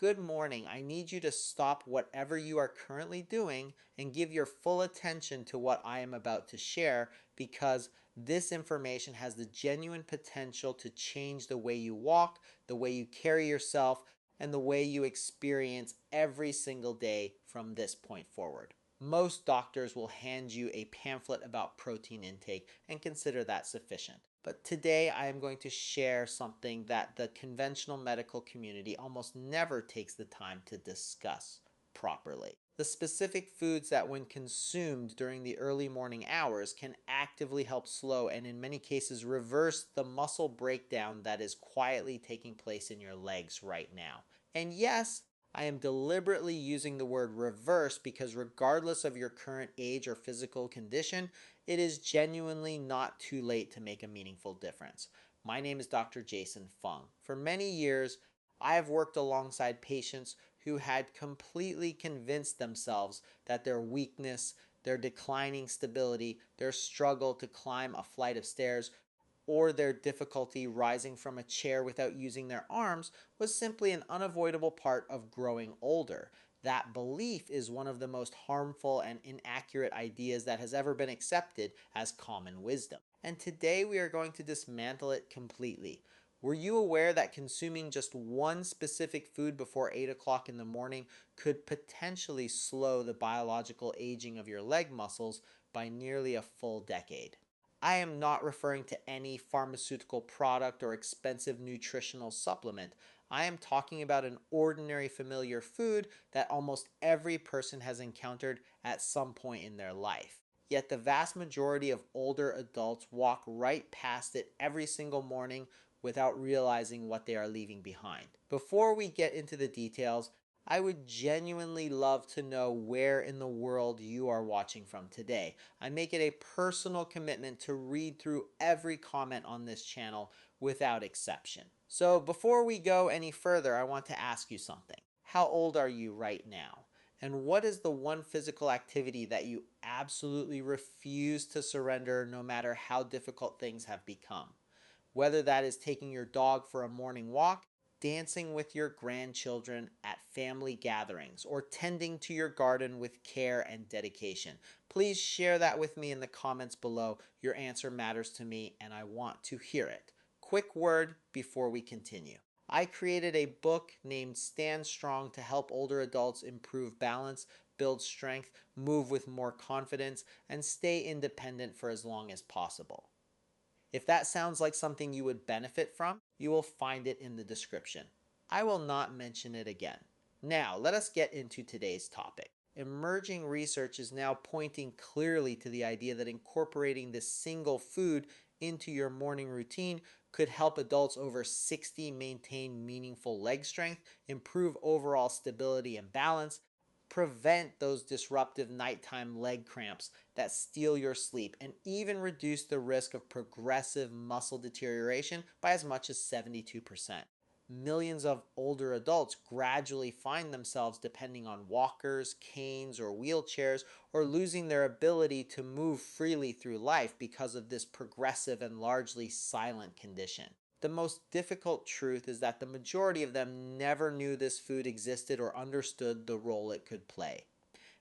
Good morning. I need you to stop whatever you are currently doing and give your full attention to what I am about to share because this information has the genuine potential to change the way you walk, the way you carry yourself, and the way you experience every single day from this point forward. Most doctors will hand you a pamphlet about protein intake and consider that sufficient. But today I am going to share something that the conventional medical community almost never takes the time to discuss properly. The specific foods that, when consumed during the early morning hours, can actively help slow and in many cases reverse the muscle breakdown that is quietly taking place in your legs right now. And yes, I am deliberately using the word reverse because regardless of your current age or physical condition, it is genuinely not too late to make a meaningful difference. My name is Dr. Jason Fung. For many years, I have worked alongside patients who had completely convinced themselves that their weakness, their declining stability, their struggle to climb a flight of stairs, or their difficulty rising from a chair without using their arms was simply an unavoidable part of growing older. That belief is one of the most harmful and inaccurate ideas that has ever been accepted as common wisdom. And today we are going to dismantle it completely. Were you aware that consuming just one specific food before 8 o'clock in the morning could potentially slow the biological aging of your leg muscles by nearly a full decade? I am not referring to any pharmaceutical product or expensive nutritional supplement. I am talking about an ordinary familiar food that almost every person has encountered at some point in their life. Yet the vast majority of older adults walk right past it every single morning without realizing what they are leaving behind. Before we get into the details, I would genuinely love to know where in the world you are watching from today. I make it a personal commitment to read through every comment on this channel without exception. So before we go any further, I want to ask you something. How old are you right now? And what is the one physical activity that you absolutely refuse to surrender no matter how difficult things have become? Whether that is taking your dog for a morning walk, dancing with your grandchildren at family gatherings, or tending to your garden with care and dedication. Please share that with me in the comments below. Your answer matters to me and I want to hear it. Quick word before we continue. I created a book named Stand Strong to help older adults improve balance, build strength, move with more confidence, and stay independent for as long as possible. If that sounds like something you would benefit from, you will find it in the description. I will not mention it again. Now, let us get into today's topic. Emerging research is now pointing clearly to the idea that incorporating this single food into your morning routine could help adults over 60 maintain meaningful leg strength, improve overall stability and balance, prevent those disruptive nighttime leg cramps that steal your sleep, and even reduce the risk of progressive muscle deterioration by as much as 72%. Millions of older adults gradually find themselves depending on walkers, canes, or wheelchairs, or losing their ability to move freely through life because of this progressive and largely silent condition. The most difficult truth is that the majority of them never knew this food existed or understood the role it could play.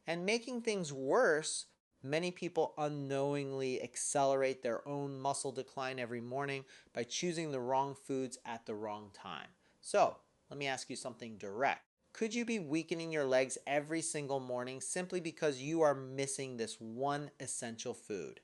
And making things worse, many people unknowingly accelerate their own muscle decline every morning by choosing the wrong foods at the wrong time. So, let me ask you something direct. Could you be weakening your legs every single morning simply because you are missing this one essential food?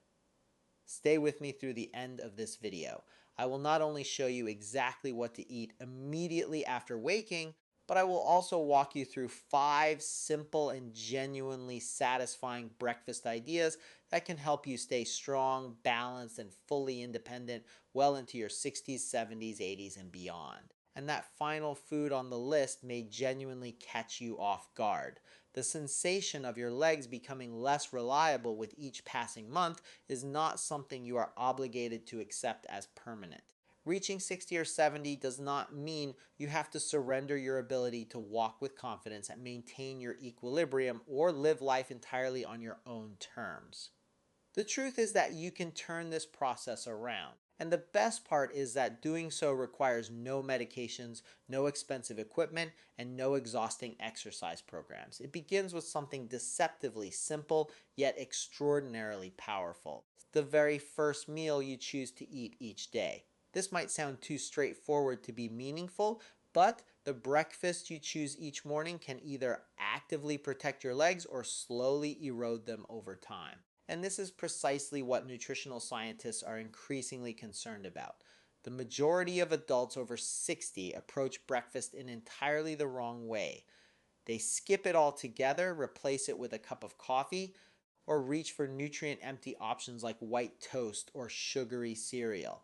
Stay with me through the end of this video. I will not only show you exactly what to eat immediately after waking, but I will also walk you through 5 simple and genuinely satisfying breakfast ideas that can help you stay strong, balanced, and fully independent well into your 60s, 70s, 80s, and beyond. And that final food on the list may genuinely catch you off guard. The sensation of your legs becoming less reliable with each passing month is not something you are obligated to accept as permanent. Reaching 60 or 70 does not mean you have to surrender your ability to walk with confidence and maintain your equilibrium or live life entirely on your own terms. The truth is that you can turn this process around. And the best part is that doing so requires no medications, no expensive equipment, and no exhausting exercise programs. It begins with something deceptively simple yet extraordinarily powerful. The very first meal you choose to eat each day. This might sound too straightforward to be meaningful, but the breakfast you choose each morning can either actively protect your legs or slowly erode them over time. And this is precisely what nutritional scientists are increasingly concerned about. The majority of adults over 60 approach breakfast in entirely the wrong way. They skip it altogether, replace it with a cup of coffee, or reach for nutrient empty options like white toast or sugary cereal.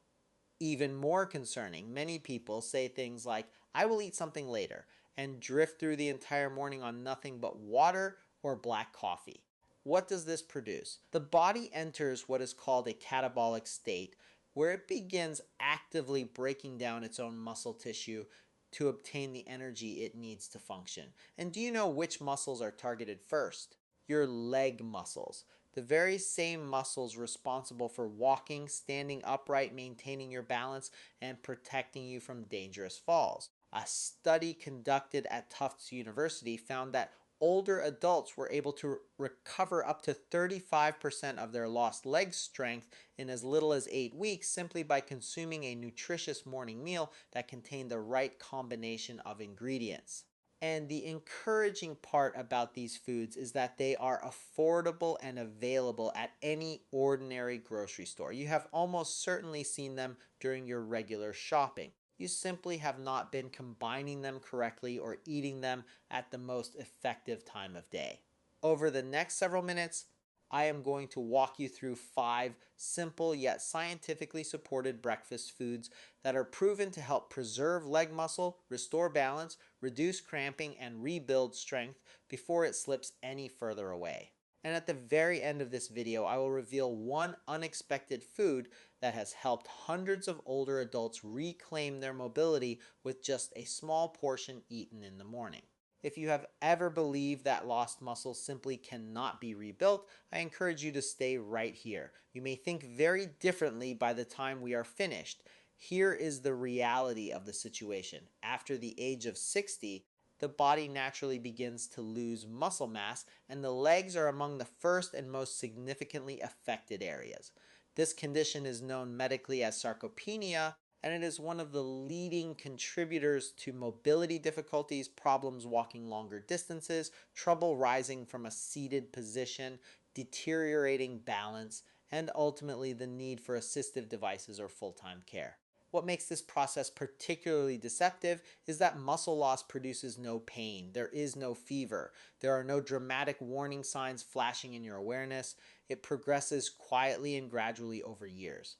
Even more concerning, many people say things like, I will eat something later, and drift through the entire morning on nothing but water or black coffee. What does this produce? The body enters what is called a catabolic state, where it begins actively breaking down its own muscle tissue to obtain the energy it needs to function. And do you know which muscles are targeted first? Your leg muscles. The very same muscles responsible for walking, standing upright, maintaining your balance, and protecting you from dangerous falls. A study conducted at Tufts University found that older adults were able to recover up to 35% of their lost leg strength in as little as 8 weeks simply by consuming a nutritious morning meal that contained the right combination of ingredients. And the encouraging part about these foods is that they are affordable and available at any ordinary grocery store. You have almost certainly seen them during your regular shopping. You simply have not been combining them correctly or eating them at the most effective time of day. Over the next several minutes, I am going to walk you through 5 simple yet scientifically supported breakfast foods that are proven to help preserve leg muscle, restore balance, reduce cramping, and rebuild strength before it slips any further away. And at the very end of this video, I will reveal one unexpected food that has helped hundreds of older adults reclaim their mobility with just a small portion eaten in the morning. If you have ever believed that lost muscle simply cannot be rebuilt, I encourage you to stay right here. You may think very differently by the time we are finished. Here is the reality of the situation. After the age of 60, the body naturally begins to lose muscle mass, and the legs are among the first and most significantly affected areas. This condition is known medically as sarcopenia, and it is one of the leading contributors to mobility difficulties, problems walking longer distances, trouble rising from a seated position, deteriorating balance, and ultimately the need for assistive devices or full-time care. What makes this process particularly deceptive is that muscle loss produces no pain. There is no fever. There are no dramatic warning signs flashing in your awareness. It progresses quietly and gradually over years.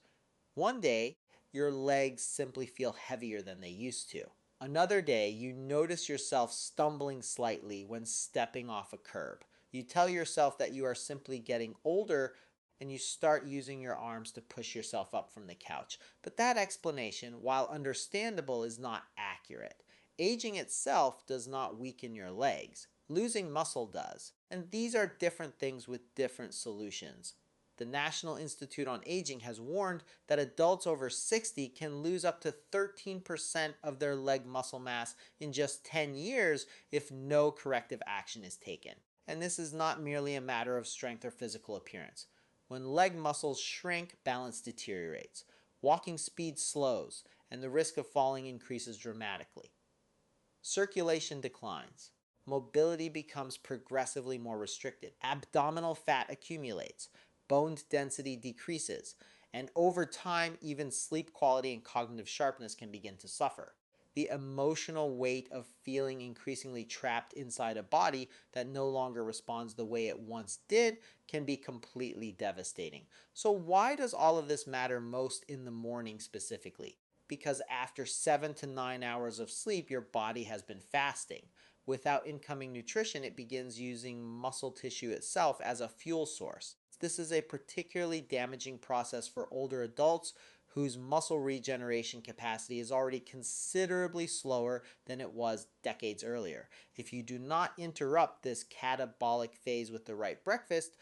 One day, your legs simply feel heavier than they used to. Another day, you notice yourself stumbling slightly when stepping off a curb. You tell yourself that you are simply getting older, and you start using your arms to push yourself up from the couch. But that explanation, while understandable, is not accurate. Aging itself does not weaken your legs. Losing muscle does. And these are different things with different solutions. The National Institute on Aging has warned that adults over 60 can lose up to 13% of their leg muscle mass in just 10 years if no corrective action is taken. And this is not merely a matter of strength or physical appearance. When leg muscles shrink, balance deteriorates. Walking speed slows, and the risk of falling increases dramatically. Circulation declines. Mobility becomes progressively more restricted. Abdominal fat accumulates. Bone density decreases. And over time, even sleep quality and cognitive sharpness can begin to suffer. The emotional weight of feeling increasingly trapped inside a body that no longer responds the way it once did can be completely devastating. So why does all of this matter most in the morning specifically? Because after 7 to 9 hours of sleep, your body has been fasting. Without incoming nutrition, it begins using muscle tissue itself as a fuel source. This is a particularly damaging process for older adults whose muscle regeneration capacity is already considerably slower than it was decades earlier. If you do not interrupt this catabolic phase with the right breakfast,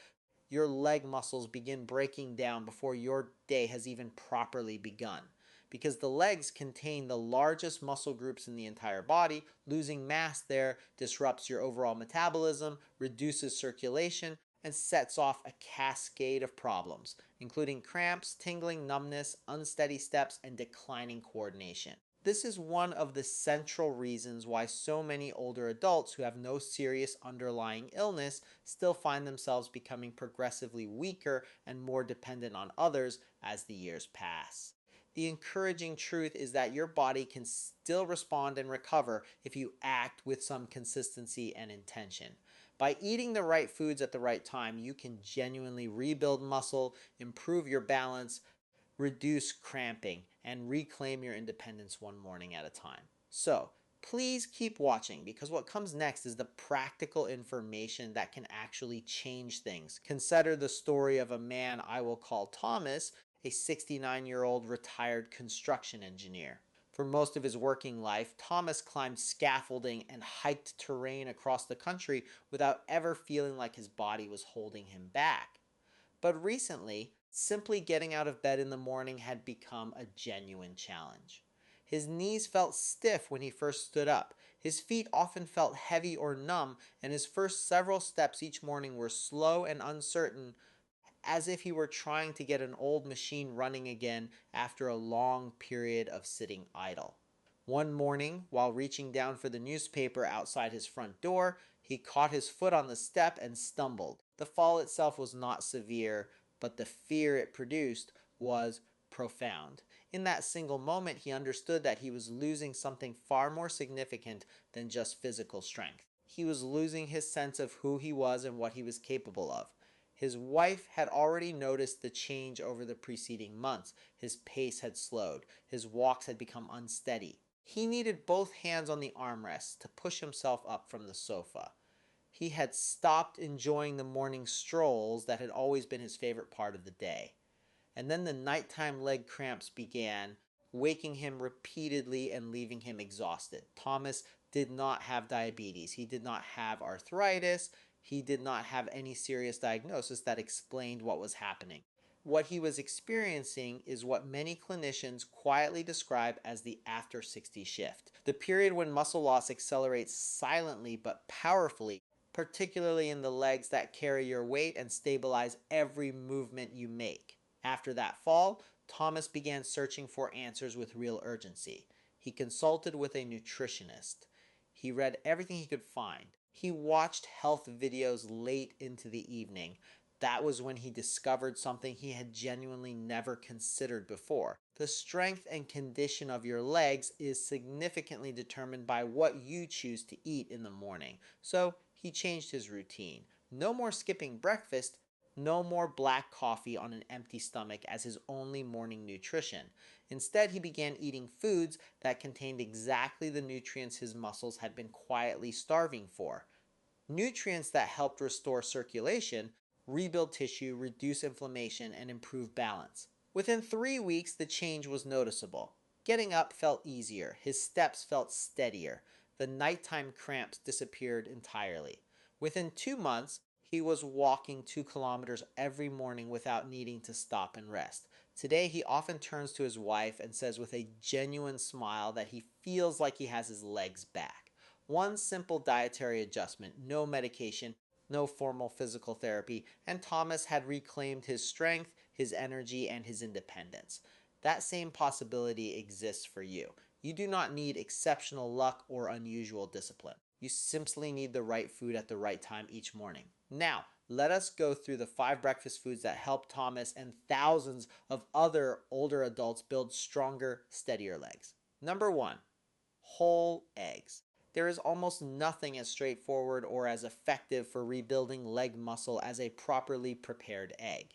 your leg muscles begin breaking down before your day has even properly begun. Because the legs contain the largest muscle groups in the entire body, losing mass there disrupts your overall metabolism, reduces circulation, and sets off a cascade of problems, including cramps, tingling, numbness, unsteady steps, and declining coordination. This is one of the central reasons why so many older adults who have no serious underlying illness still find themselves becoming progressively weaker and more dependent on others as the years pass. The encouraging truth is that your body can still respond and recover if you act with some consistency and intention. By eating the right foods at the right time, you can genuinely rebuild muscle, improve your balance, reduce cramping, and reclaim your independence one morning at a time. So, please keep watching because what comes next is the practical information that can actually change things. Consider the story of a man I will call Thomas, a 69-year-old retired construction engineer. For most of his working life, Thomas climbed scaffolding and hiked terrain across the country without ever feeling like his body was holding him back. But recently, simply getting out of bed in the morning had become a genuine challenge. His knees felt stiff when he first stood up. His feet often felt heavy or numb, and his first several steps each morning were slow and uncertain, as if he were trying to get an old machine running again after a long period of sitting idle. One morning, while reaching down for the newspaper outside his front door, he caught his foot on the step and stumbled. The fall itself was not severe, but the fear it produced was profound. In that single moment, he understood that he was losing something far more significant than just physical strength. He was losing his sense of who he was and what he was capable of. His wife had already noticed the change over the preceding months. His pace had slowed. His walks had become unsteady. He needed both hands on the armrests to push himself up from the sofa. He had stopped enjoying the morning strolls that had always been his favorite part of the day. And then the nighttime leg cramps began, waking him repeatedly and leaving him exhausted. Thomas did not have diabetes. He did not have arthritis. He did not have any serious diagnosis that explained what was happening. What he was experiencing is what many clinicians quietly describe as the after 60 shift, the period when muscle loss accelerates silently but powerfully, particularly in the legs that carry your weight and stabilize every movement you make. After that fall, Thomas began searching for answers with real urgency. He consulted with a nutritionist. He read everything he could find. He watched health videos late into the evening. That was when he discovered something he had genuinely never considered before. The strength and condition of your legs is significantly determined by what you choose to eat in the morning. So he changed his routine. No more skipping breakfast, no more black coffee on an empty stomach as his only morning nutrition. Instead, he began eating foods that contained exactly the nutrients his muscles had been quietly starving for. Nutrients that helped restore circulation, rebuild tissue, reduce inflammation, and improve balance. Within 3 weeks, the change was noticeable. Getting up felt easier. His steps felt steadier. The nighttime cramps disappeared entirely. Within 2 months, he was walking 2 kilometers every morning without needing to stop and rest. Today, he often turns to his wife and says with a genuine smile that he feels like he has his legs back. One simple dietary adjustment, no medication, no formal physical therapy, and Thomas had reclaimed his strength, his energy, and his independence. That same possibility exists for you. You do not need exceptional luck or unusual discipline. You simply need the right food at the right time each morning. Now, let us go through the 5 breakfast foods that help Thomas and thousands of other older adults build stronger, steadier legs. Number 1, whole eggs. There is almost nothing as straightforward or as effective for rebuilding leg muscle as a properly prepared egg.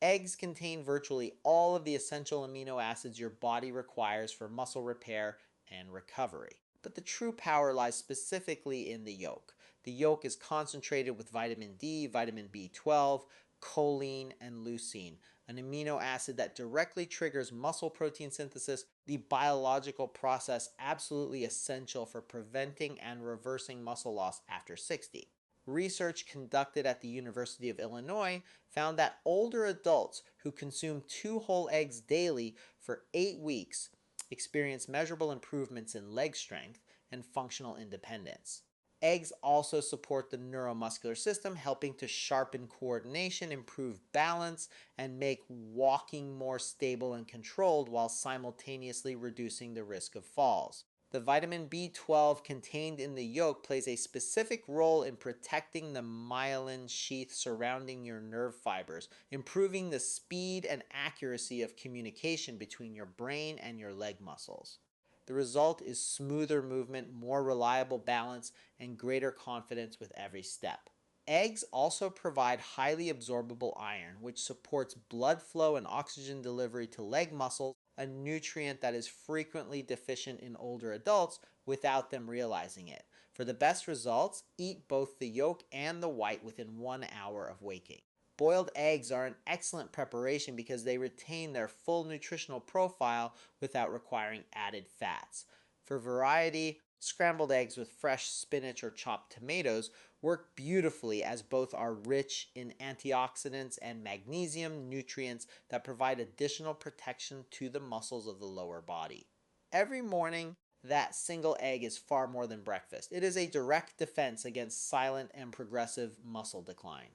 Eggs contain virtually all of the essential amino acids your body requires for muscle repair and recovery. But the true power lies specifically in the yolk. The yolk is concentrated with vitamin D, vitamin B12, choline, and leucine, an amino acid that directly triggers muscle protein synthesis, the biological process absolutely essential for preventing and reversing muscle loss after 60. Research conducted at the University of Illinois found that older adults who consume 2 whole eggs daily for 8 weeks experience measurable improvements in leg strength and functional independence. Eggs also support the neuromuscular system, helping to sharpen coordination, improve balance, and make walking more stable and controlled while simultaneously reducing the risk of falls. The vitamin B12 contained in the yolk plays a specific role in protecting the myelin sheath surrounding your nerve fibers, improving the speed and accuracy of communication between your brain and your leg muscles. The result is smoother movement, more reliable balance, and greater confidence with every step. Eggs also provide highly absorbable iron, which supports blood flow and oxygen delivery to leg muscles, a nutrient that is frequently deficient in older adults without them realizing it. For the best results, eat both the yolk and the white within 1 hour of waking. Boiled eggs are an excellent preparation because they retain their full nutritional profile without requiring added fats. For variety, scrambled eggs with fresh spinach or chopped tomatoes work beautifully as both are rich in antioxidants and magnesium nutrients that provide additional protection to the muscles of the lower body. Every morning, that single egg is far more than breakfast. It is a direct defense against silent and progressive muscle decline.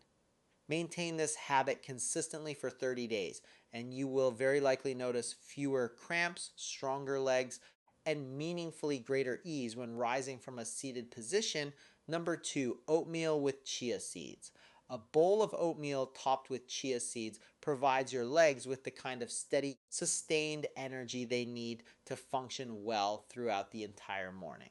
Maintain this habit consistently for 30 days, and you will very likely notice fewer cramps, stronger legs, and meaningfully greater ease when rising from a seated position. Number 2, oatmeal with chia seeds. A bowl of oatmeal topped with chia seeds provides your legs with the kind of steady, sustained energy they need to function well throughout the entire morning.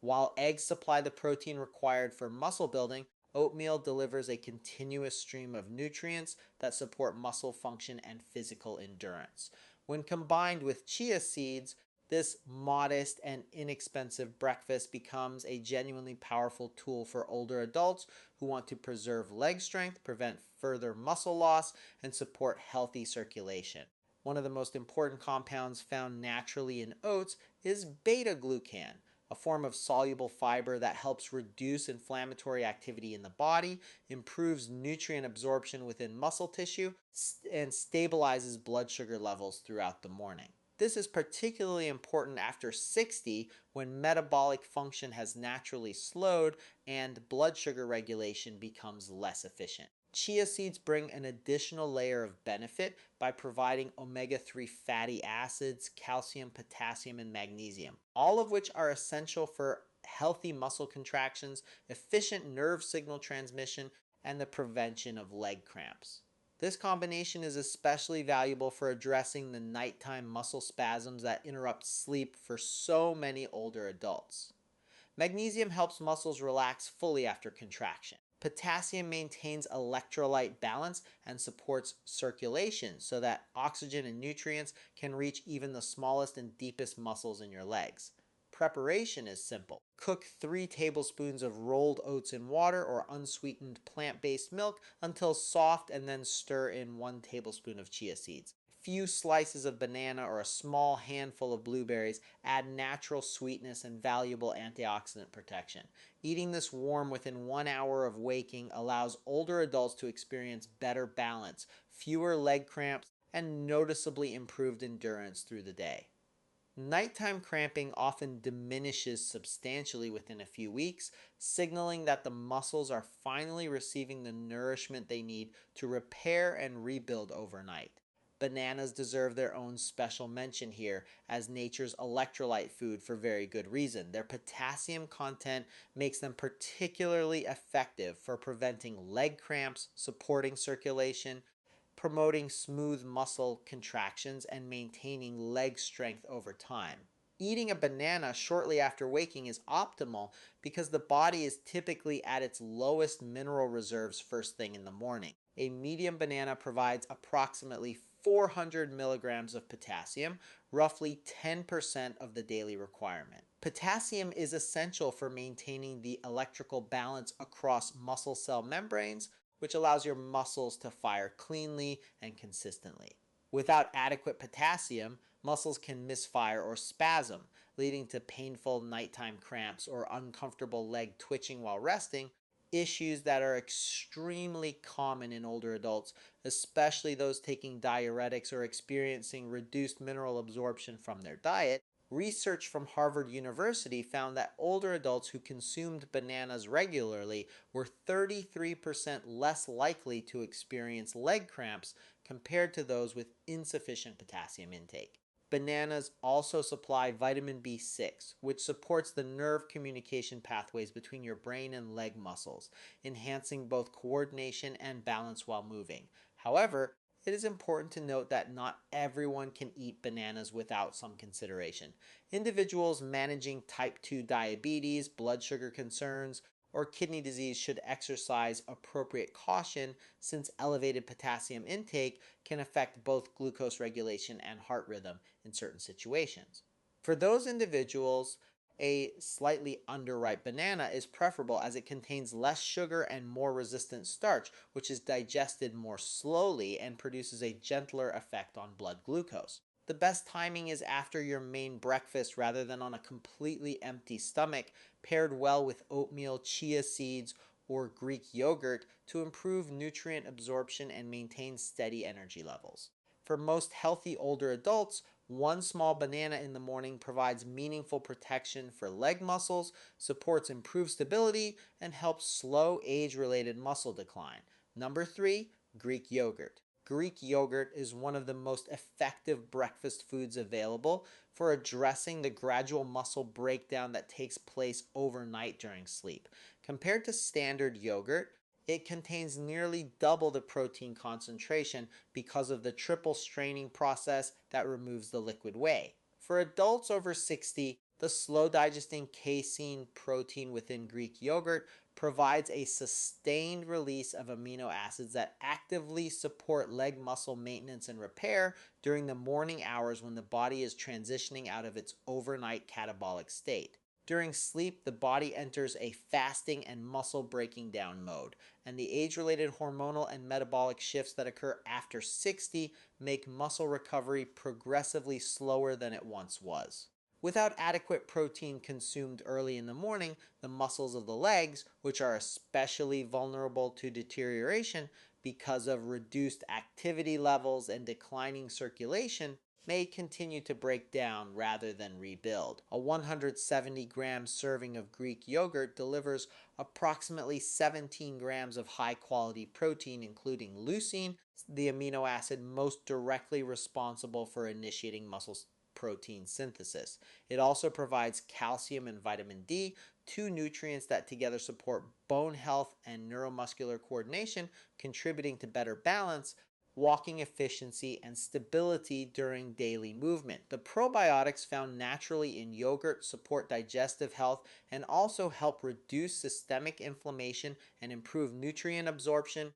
While eggs supply the protein required for muscle building, oatmeal delivers a continuous stream of nutrients that support muscle function and physical endurance. When combined with chia seeds, this modest and inexpensive breakfast becomes a genuinely powerful tool for older adults who want to preserve leg strength, prevent further muscle loss, and support healthy circulation. One of the most important compounds found naturally in oats is beta glucan, a form of soluble fiber that helps reduce inflammatory activity in the body, improves nutrient absorption within muscle tissue, and stabilizes blood sugar levels throughout the morning. This is particularly important after 60 when metabolic function has naturally slowed and blood sugar regulation becomes less efficient. Chia seeds bring an additional layer of benefit by providing omega-3 fatty acids, calcium, potassium, and magnesium, all of which are essential for healthy muscle contractions, efficient nerve signal transmission, and the prevention of leg cramps. This combination is especially valuable for addressing the nighttime muscle spasms that interrupt sleep for so many older adults. Magnesium helps muscles relax fully after contraction. Potassium maintains electrolyte balance and supports circulation so that oxygen and nutrients can reach even the smallest and deepest muscles in your legs. Preparation is simple. Cook 3 tablespoons of rolled oats in water or unsweetened plant-based milk until soft, and then stir in 1 tablespoon of chia seeds. Few slices of banana or a small handful of blueberries add natural sweetness and valuable antioxidant protection. Eating this warm within 1 hour of waking allows older adults to experience better balance, fewer leg cramps, and noticeably improved endurance through the day. Nighttime cramping often diminishes substantially within a few weeks, signaling that the muscles are finally receiving the nourishment they need to repair and rebuild overnight. Bananas deserve their own special mention here as nature's electrolyte food for very good reason. Their potassium content makes them particularly effective for preventing leg cramps, supporting circulation, promoting smooth muscle contractions, and maintaining leg strength over time. Eating a banana shortly after waking is optimal because the body is typically at its lowest mineral reserves first thing in the morning. A medium banana provides approximately 400 milligrams of potassium, roughly 10% of the daily requirement. Potassium is essential for maintaining the electrical balance across muscle cell membranes, which allows your muscles to fire cleanly and consistently. Without adequate potassium, muscles can misfire or spasm, leading to painful nighttime cramps or uncomfortable leg twitching while resting, issues that are extremely common in older adults, especially those taking diuretics or experiencing reduced mineral absorption from their diet. Research from Harvard University found that older adults who consumed bananas regularly were 33% less likely to experience leg cramps compared to those with insufficient potassium intake. Bananas also supply vitamin B6, which supports the nerve communication pathways between your brain and leg muscles, enhancing both coordination and balance while moving. However, it is important to note that not everyone can eat bananas without some consideration. Individuals managing type 2 diabetes, blood sugar concerns, or kidney disease should exercise appropriate caution since elevated potassium intake can affect both glucose regulation and heart rhythm in certain situations. For those individuals, a slightly underripe banana is preferable as it contains less sugar and more resistant starch, which is digested more slowly and produces a gentler effect on blood glucose. The best timing is after your main breakfast rather than on a completely empty stomach, paired well with oatmeal, chia seeds, or Greek yogurt to improve nutrient absorption and maintain steady energy levels. For most healthy older adults, one small banana in the morning provides meaningful protection for leg muscles, supports improved stability, and helps slow age-related muscle decline. Number 3, Greek yogurt. Greek yogurt is one of the most effective breakfast foods available for addressing the gradual muscle breakdown that takes place overnight during sleep. Compared to standard yogurt, it contains nearly double the protein concentration because of the triple straining process that removes the liquid whey. For adults over 60, the slow digesting casein protein within Greek yogurt provides a sustained release of amino acids that actively support leg muscle maintenance and repair during the morning hours when the body is transitioning out of its overnight catabolic state. During sleep, the body enters a fasting and muscle breaking down mode, and the age-related hormonal and metabolic shifts that occur after 60 make muscle recovery progressively slower than it once was. Without adequate protein consumed early in the morning, the muscles of the legs, which are especially vulnerable to deterioration because of reduced activity levels and declining circulation, may continue to break down rather than rebuild. A 170-gram serving of Greek yogurt delivers approximately 17 grams of high-quality protein, including leucine, the amino acid most directly responsible for initiating muscle protein synthesis. It also provides calcium and vitamin D, two nutrients that together support bone health and neuromuscular coordination, contributing to better balance, walking efficiency, and stability during daily movement. The probiotics found naturally in yogurt support digestive health and also help reduce systemic inflammation and improve nutrient absorption,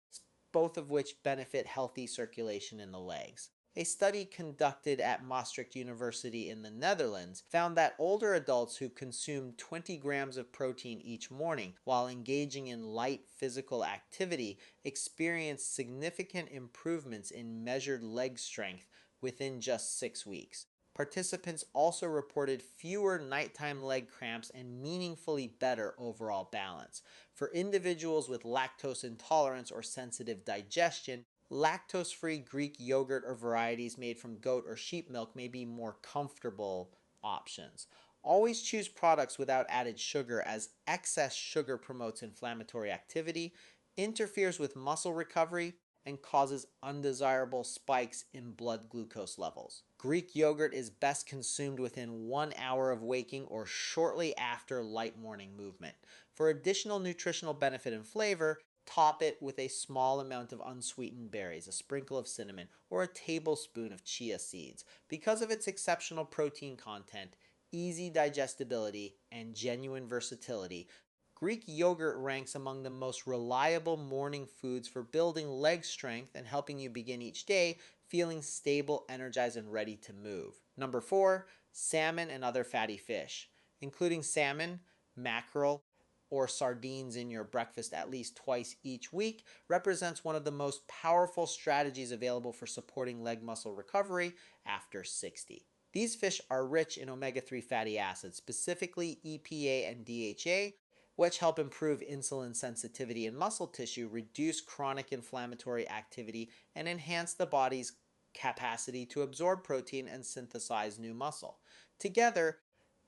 both of which benefit healthy circulation in the legs. A study conducted at Maastricht University in the Netherlands found that older adults who consumed 20 grams of protein each morning while engaging in light physical activity experienced significant improvements in measured leg strength within just 6 weeks. Participants also reported fewer nighttime leg cramps and meaningfully better overall balance. For individuals with lactose intolerance or sensitive digestion, lactose-free Greek yogurt or varieties made from goat or sheep milk may be more comfortable options. Always choose products without added sugar as excess sugar promotes inflammatory activity, interferes with muscle recovery, and causes undesirable spikes in blood glucose levels. Greek yogurt is best consumed within 1 hour of waking or shortly after light morning movement. For additional nutritional benefit and flavor, top it with a small amount of unsweetened berries, a sprinkle of cinnamon, or a tablespoon of chia seeds. Because of its exceptional protein content, easy digestibility, and genuine versatility, Greek yogurt ranks among the most reliable morning foods for building leg strength and helping you begin each day feeling stable, energized, and ready to move. Number 4, salmon and other fatty fish. Including salmon, mackerel, or sardines in your breakfast at least twice each week represents one of the most powerful strategies available for supporting leg muscle recovery after 60. These fish are rich in omega-3 fatty acids, specifically EPA and DHA, which help improve insulin sensitivity in muscle tissue, reduce chronic inflammatory activity, and enhance the body's capacity to absorb protein and synthesize new muscle. Together,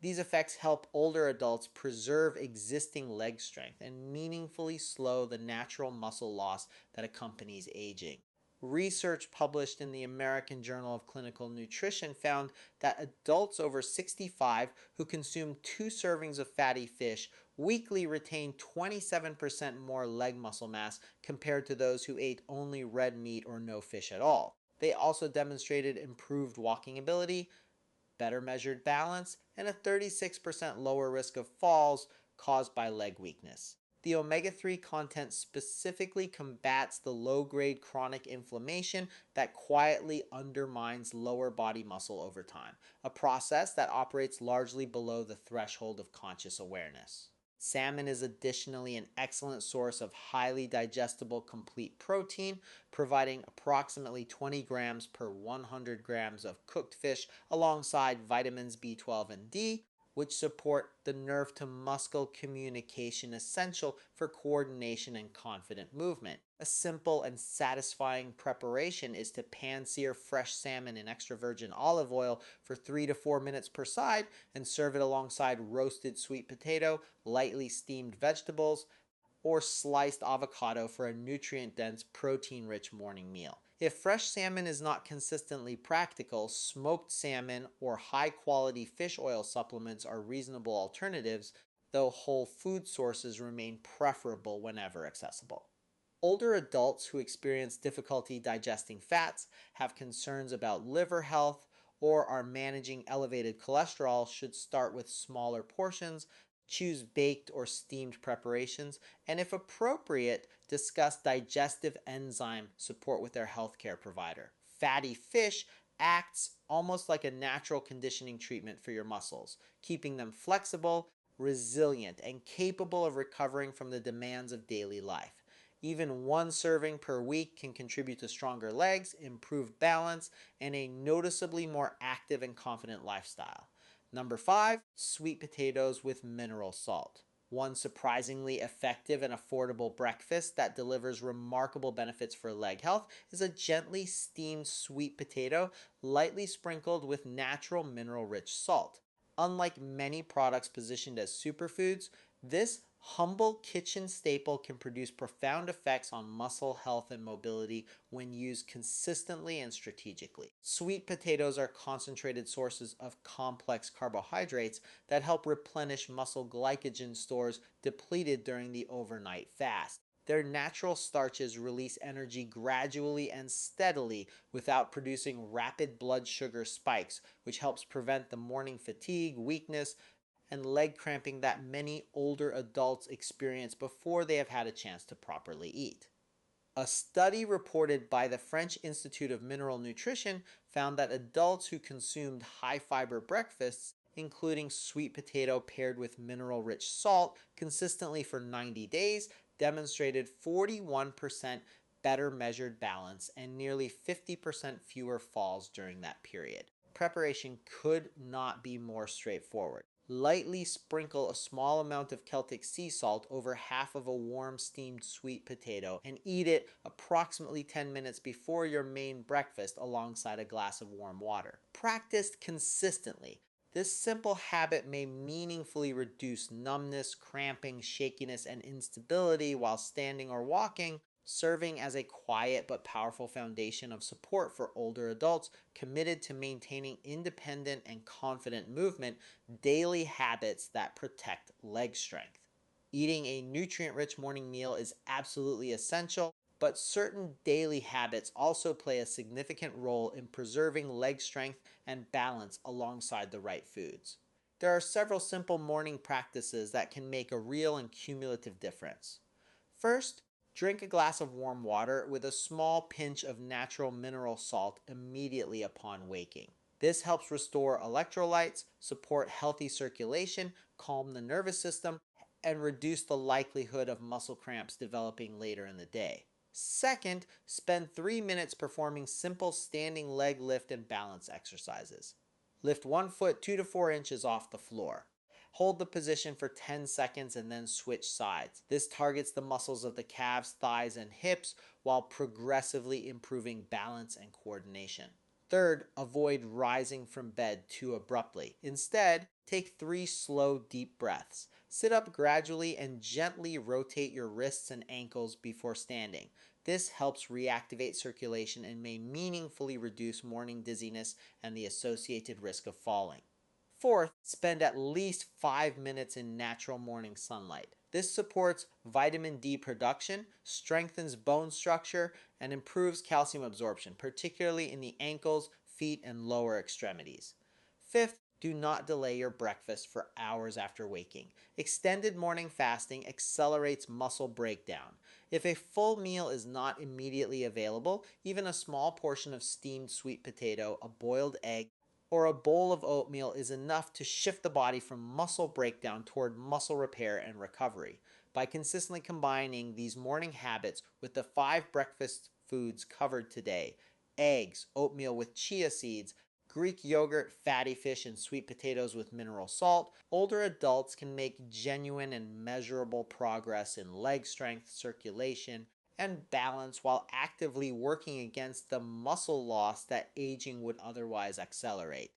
these effects help older adults preserve existing leg strength and meaningfully slow the natural muscle loss that accompanies aging. Research published in the American Journal of Clinical Nutrition found that adults over 65 who consume 2 servings of fatty fish weekly retain 27% more leg muscle mass compared to those who ate only red meat or no fish at all. They also demonstrated improved walking ability, better measured balance, and a 36% lower risk of falls caused by leg weakness. The omega 3 content specifically combats the low grade chronic inflammation that quietly undermines lower body muscle over time, a process that operates largely below the threshold of conscious awareness. Salmon is additionally an excellent source of highly digestible complete protein, providing approximately 20 grams per 100 grams of cooked fish alongside vitamins B12 and D, which support the nerve to muscle communication essential for coordination and confident movement. A simple and satisfying preparation is to pan sear fresh salmon in extra virgin olive oil for 3 to 4 minutes per side and serve it alongside roasted sweet potato, lightly steamed vegetables, or sliced avocado for a nutrient dense, protein rich morning meal. If fresh salmon is not consistently practical, smoked salmon or high quality fish oil supplements are reasonable alternatives, though whole food sources remain preferable whenever accessible. Older adults who experience difficulty digesting fats, have concerns about liver health, or are managing elevated cholesterol should start with smaller portions, choose baked or steamed preparations, and if appropriate, discuss digestive enzyme support with their healthcare provider. Fatty fish acts almost like a natural conditioning treatment for your muscles, keeping them flexible, resilient, and capable of recovering from the demands of daily life. Even 1 serving per week can contribute to stronger legs, improved balance, and a noticeably more active and confident lifestyle. Number 5, sweet potatoes with mineral salt. One surprisingly effective and affordable breakfast that delivers remarkable benefits for leg health is a gently steamed sweet potato, lightly sprinkled with natural mineral rich salt. Unlike many products positioned as superfoods, this humble kitchen staple can produce profound effects on muscle health and mobility when used consistently and strategically. Sweet potatoes are concentrated sources of complex carbohydrates that help replenish muscle glycogen stores depleted during the overnight fast. Their natural starches release energy gradually and steadily without producing rapid blood sugar spikes, which helps prevent the morning fatigue, weakness, and leg cramping that many older adults experience before they have had a chance to properly eat. A study reported by the French Institute of Mineral Nutrition found that adults who consumed high fiber breakfasts, including sweet potato paired with mineral rich salt, consistently for 90 days, demonstrated 41% better measured balance and nearly 50% fewer falls during that period. Preparation could not be more straightforward. Lightly sprinkle a small amount of Celtic sea salt over half of a warm steamed sweet potato and eat it approximately 10 minutes before your main breakfast alongside a glass of warm water. Practiced consistently, this simple habit may meaningfully reduce numbness, cramping, shakiness, and instability while standing or walking, serving as a quiet but powerful foundation of support for older adults committed to maintaining independent and confident movement, daily habits that protect leg strength. Eating a nutrient rich morning meal is absolutely essential, but certain daily habits also play a significant role in preserving leg strength and balance alongside the right foods. There are several simple morning practices that can make a real and cumulative difference. First, drink a glass of warm water with a small pinch of natural mineral salt immediately upon waking. This helps restore electrolytes, support healthy circulation, calm the nervous system, and reduce the likelihood of muscle cramps developing later in the day. Second, spend 3 minutes performing simple standing leg lift and balance exercises. Lift one foot 2 to 4 inches off the floor. Hold the position for 10 seconds and then switch sides. This targets the muscles of the calves, thighs, and hips while progressively improving balance and coordination. Third, avoid rising from bed too abruptly. Instead, take 3 slow, deep breaths. Sit up gradually and gently rotate your wrists and ankles before standing. This helps reactivate circulation and may meaningfully reduce morning dizziness and the associated risk of falling. Fourth, spend at least 5 minutes in natural morning sunlight. This supports vitamin D production, strengthens bone structure, and improves calcium absorption, particularly in the ankles, feet, and lower extremities. Fifth, do not delay your breakfast for hours after waking. Extended morning fasting accelerates muscle breakdown. If a full meal is not immediately available, even a small portion of steamed sweet potato, a boiled egg, or a bowl of oatmeal is enough to shift the body from muscle breakdown toward muscle repair and recovery. By consistently combining these morning habits with the 5 breakfast foods covered today, eggs, oatmeal with chia seeds, Greek yogurt, fatty fish, and sweet potatoes with mineral salt, older adults can make genuine and measurable progress in leg strength, circulation, and balance while actively working against the muscle loss that aging would otherwise accelerate.